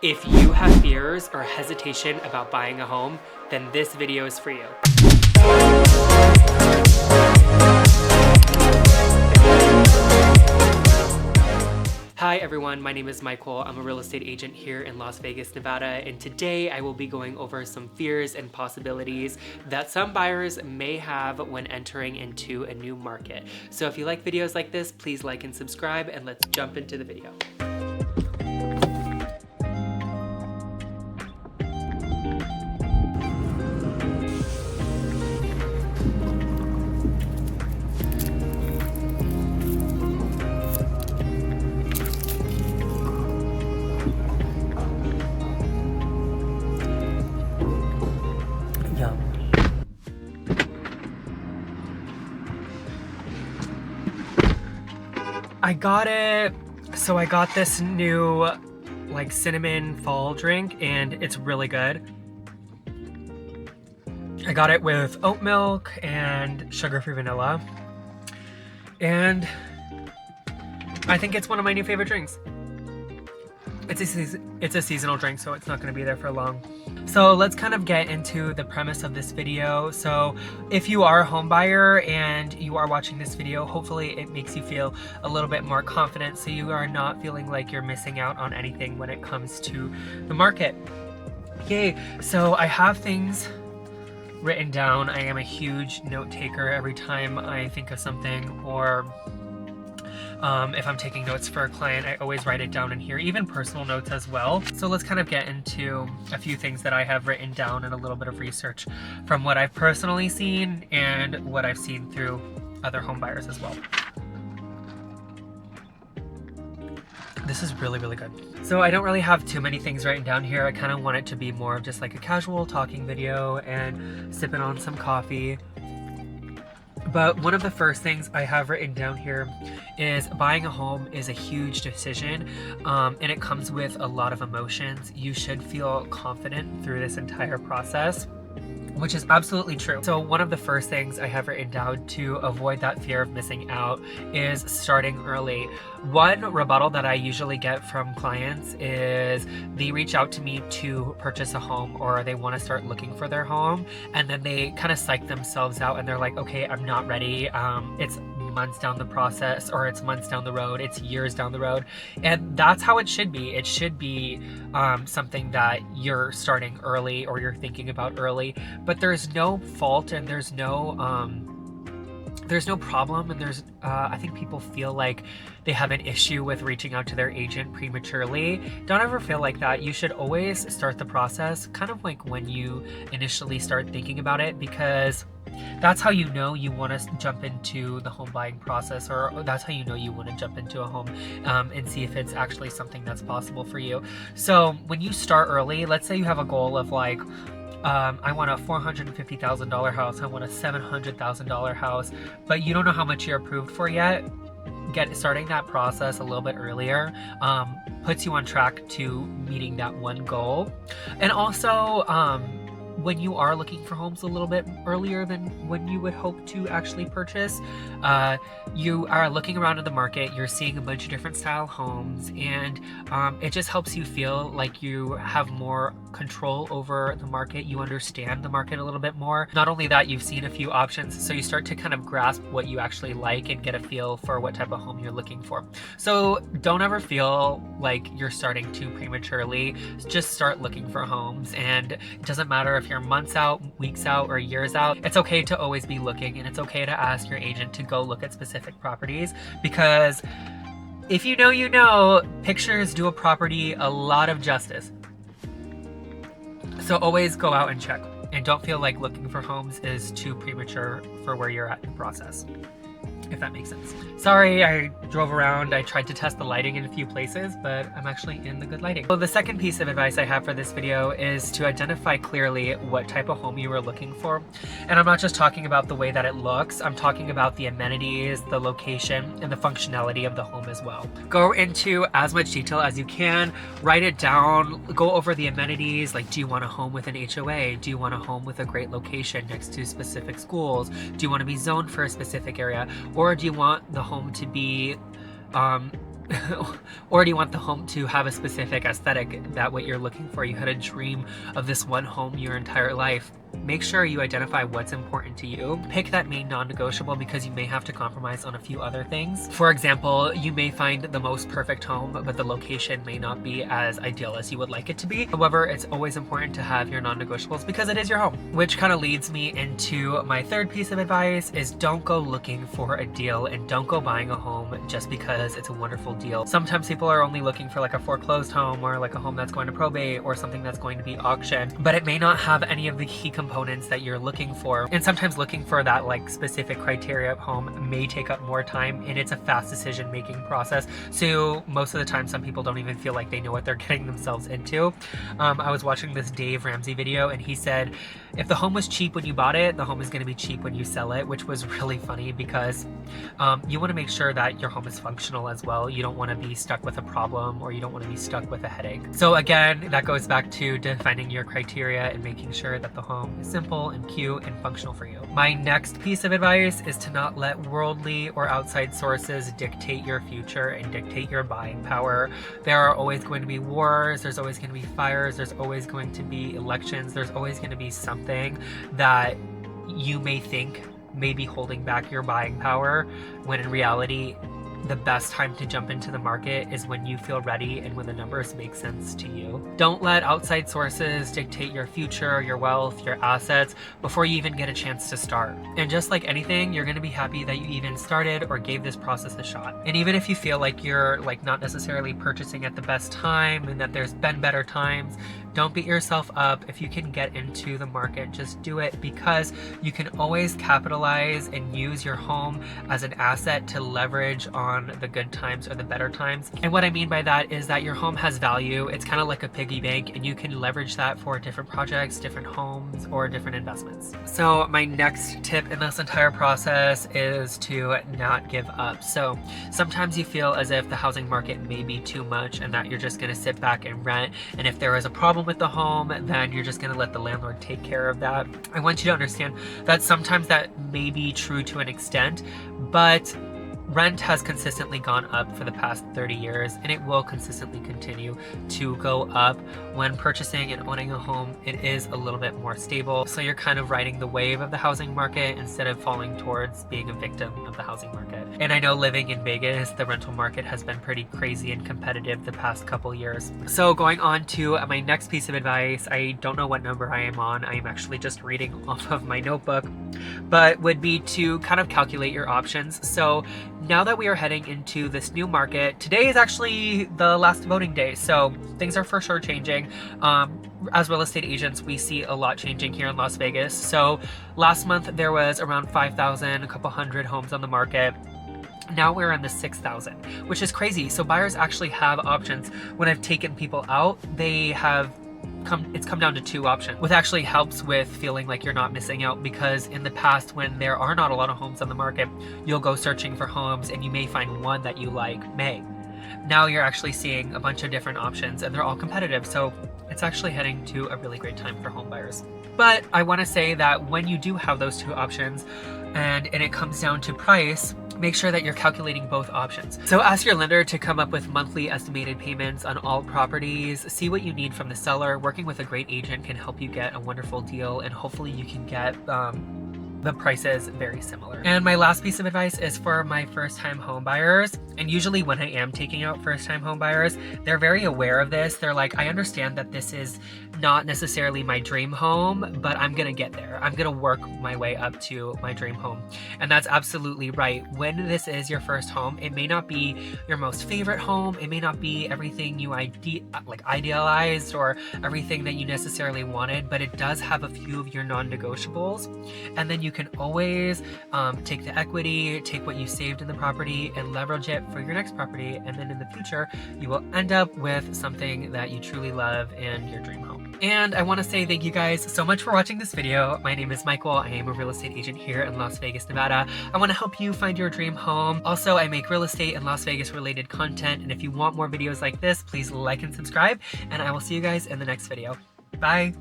If you have fears or hesitation about buying a home, then this video is for you. Hi everyone, my name is Michael. I'm a real estate agent here in Las Vegas, Nevada, and today I will be going over some fears and possibilities that some buyers may have when entering into a new market. So if you like videos like this, please like and subscribe, and let's jump into the video. I got it. So I got this new like cinnamon fall drink and it's really good. I got it with oat milk and sugar-free vanilla. And I think it's one of my new favorite drinks. It's a seasonal drink, so it's not going to be there for long. So let's kind of get into the premise of this video. So if you are a home buyer and you are watching this video, hopefully it makes you feel a little bit more confident so you are not feeling like you're missing out on anything when it comes to the market. Yay! So I have things written down. I am a huge note taker. Every time I think of something, or if I'm taking notes for a client, I always write it down in here, even personal notes as well. So let's kind of get into a few things that I have written down and a little bit of research from what I've personally seen and what I've seen through other home buyers as well. This is really, really good. So I don't really have too many things written down here. I kind of want it to be more of just like a casual talking video and sipping on some coffee. But one of the first things I have written down here is buying a home is a huge decision, and it comes with a lot of emotions. You should feel confident through this entire process, which is absolutely true. So one of the first things I have written down to avoid that fear of missing out is starting early. One rebuttal that I usually get from clients is they reach out to me to purchase a home, or they want to start looking for their home, and then they kind of psych themselves out and they're like, okay, I'm not ready. It's months down the process, or it's months down the road, it's years down the road. And that's how it should be. It should be something that you're starting early or you're thinking about early, but there's no fault and there's no problem, and there's I think people feel like they have an issue with reaching out to their agent prematurely. Don't ever feel like that. You should always start the process kind of like when you initially start thinking about it, because that's how you know you want to jump into the home buying process, or that's how you know you want to jump into a home and see if it's actually something that's possible for you. So when you start early, let's say you have a goal of like, I want a $450,000 house, I want a $700,000 house, but you don't know how much you're approved for yet. Starting that process a little bit earlier puts you on track to meeting that one goal. And also, when you are looking for homes a little bit earlier than when you would hope to actually purchase, you are looking around in the market, you're seeing a bunch of different style homes, and it just helps you feel like you have more control over the market. You understand the market a little bit more. Not only that, you've seen a few options, so you start to kind of grasp what you actually like and get a feel for what type of home you're looking for. So don't ever feel like you're starting too prematurely. Just start looking for homes, and it doesn't matter if you're months out, weeks out, or years out. It's okay to always be looking, and it's okay to ask your agent to go look at specific properties, because if you know, you know, pictures do a property a lot of justice. So always go out and check, and don't feel like looking for homes is too premature for where you're at in the process, if that makes sense. Sorry, I drove around. I tried to test the lighting in a few places, but I'm actually in the good lighting. So the second piece of advice I have for this video is to identify clearly what type of home you are looking for. And I'm not just talking about the way that it looks, I'm talking about the amenities, the location, and the functionality of the home as well. Go into as much detail as you can, write it down, go over the amenities, like do you want a home with an HOA? Do you want a home with a great location next to specific schools? Do you want to be zoned for a specific area? Or do you want the home to be or do you want the home to have a specific aesthetic, that what you're looking for? You had a dream of this one home your entire life. Make sure you identify what's important to you. Pick that main non-negotiable, because you may have to compromise on a few other things. For example, you may find the most perfect home, but the location may not be as ideal as you would like it to be. However, it's always important to have your non-negotiables because it is your home. Which kind of leads me into my third piece of advice is don't go looking for a deal, and don't go buying a home just because it's a wonderful deal. Sometimes people are only looking for like a foreclosed home, or like a home that's going to probate, or something that's going to be auctioned, but it may not have any of the key components that you're looking for. And sometimes looking for that like specific criteria of home may take up more time, and it's a fast decision making process. So most of the time some people don't even feel like they know what they're getting themselves into. I was watching this Dave Ramsey video, and he said if the home was cheap when you bought it, the home is going to be cheap when you sell it, which was really funny, because you want to make sure that your home is functional as well. You don't want to be stuck with a problem, or you don't want to be stuck with a headache. So again, that goes back to defining your criteria and making sure that the home is simple and cute and functional for you. My next piece of advice is to not let worldly or outside sources dictate your future and dictate your buying power. There are always going to be wars, there's always going to be fires, there's always going to be elections, there's always going to be something that you may think may be holding back your buying power, when in reality the best time to jump into the market is when you feel ready and when the numbers make sense to you. Don't let outside sources dictate your future, your wealth, your assets before you even get a chance to start. And just like anything, you're going to be happy that you even started or gave this process a shot. And even if you feel like you're like not necessarily purchasing at the best time and that there's been better times, don't beat yourself up. If you can get into the market, just do it, because you can always capitalize and use your home as an asset to leverage on the good times or the better times. And what I mean by that is that your home has value. It's kind of like a piggy bank, and you can leverage that for different projects, different homes, or different investments. So my next tip in this entire process is to not give up. So sometimes you feel as if the housing market may be too much and that you're just going to sit back and rent. And if there is a problem with the home, then you're just going to let the landlord take care of that. I want you to understand that sometimes that may be true to an extent, but rent has consistently gone up for the past 30 years, and it will consistently continue to go up. When purchasing and owning a home, it is a little bit more stable. So you're kind of riding the wave of the housing market instead of falling towards being a victim of the housing market. And I know living in Vegas, the rental market has been pretty crazy and competitive the past couple years. So going on to my next piece of advice, I don't know what number I am on. I am actually just reading off of my notebook, but would be to kind of calculate your options. So now that we are heading into this new market, today is actually the last voting day, so things are for sure changing. As real estate agents, we see a lot changing here in Las Vegas. So last month there was around 5,000, a couple hundred homes on the market. Now we're in the 6,000, which is crazy. So buyers actually have options. When I've taken people out, it's come down to two options, which actually helps with feeling like you're not missing out, because in the past, when there are not a lot of homes on the market, you'll go searching for homes and you may find one that you like. Now you're actually seeing a bunch of different options, and they're all competitive, so it's actually heading to a really great time for home buyers. But I want to say that when you do have those two options and it comes down to price, make sure that you're calculating both options. So ask your lender to come up with monthly estimated payments on all properties. See what you need from the seller. Working with a great agent can help you get a wonderful deal, and hopefully you can get the prices very similar. And my last piece of advice is for my first-time home buyers. And usually when I am taking out first-time home buyers, they're very aware of this. They're like, I understand that this is not necessarily my dream home, but I'm gonna get there. I'm gonna work my way up to my dream home. And that's absolutely right. When this is your first home, it may not be your most favorite home. It may not be everything you idealized or everything that you necessarily wanted, but it does have a few of your non-negotiables. And then you can always take the equity, take what you saved in the property and leverage it for your next property. And then in the future, you will end up with something that you truly love and your dream home. And I want to say thank you guys so much for watching this video. My name is Michael. I am a real estate agent here in Las Vegas, Nevada. I want to help you find your dream home. Also, I make real estate and Las Vegas related content. And if you want more videos like this, please like and subscribe. And I will see you guys in the next video. Bye.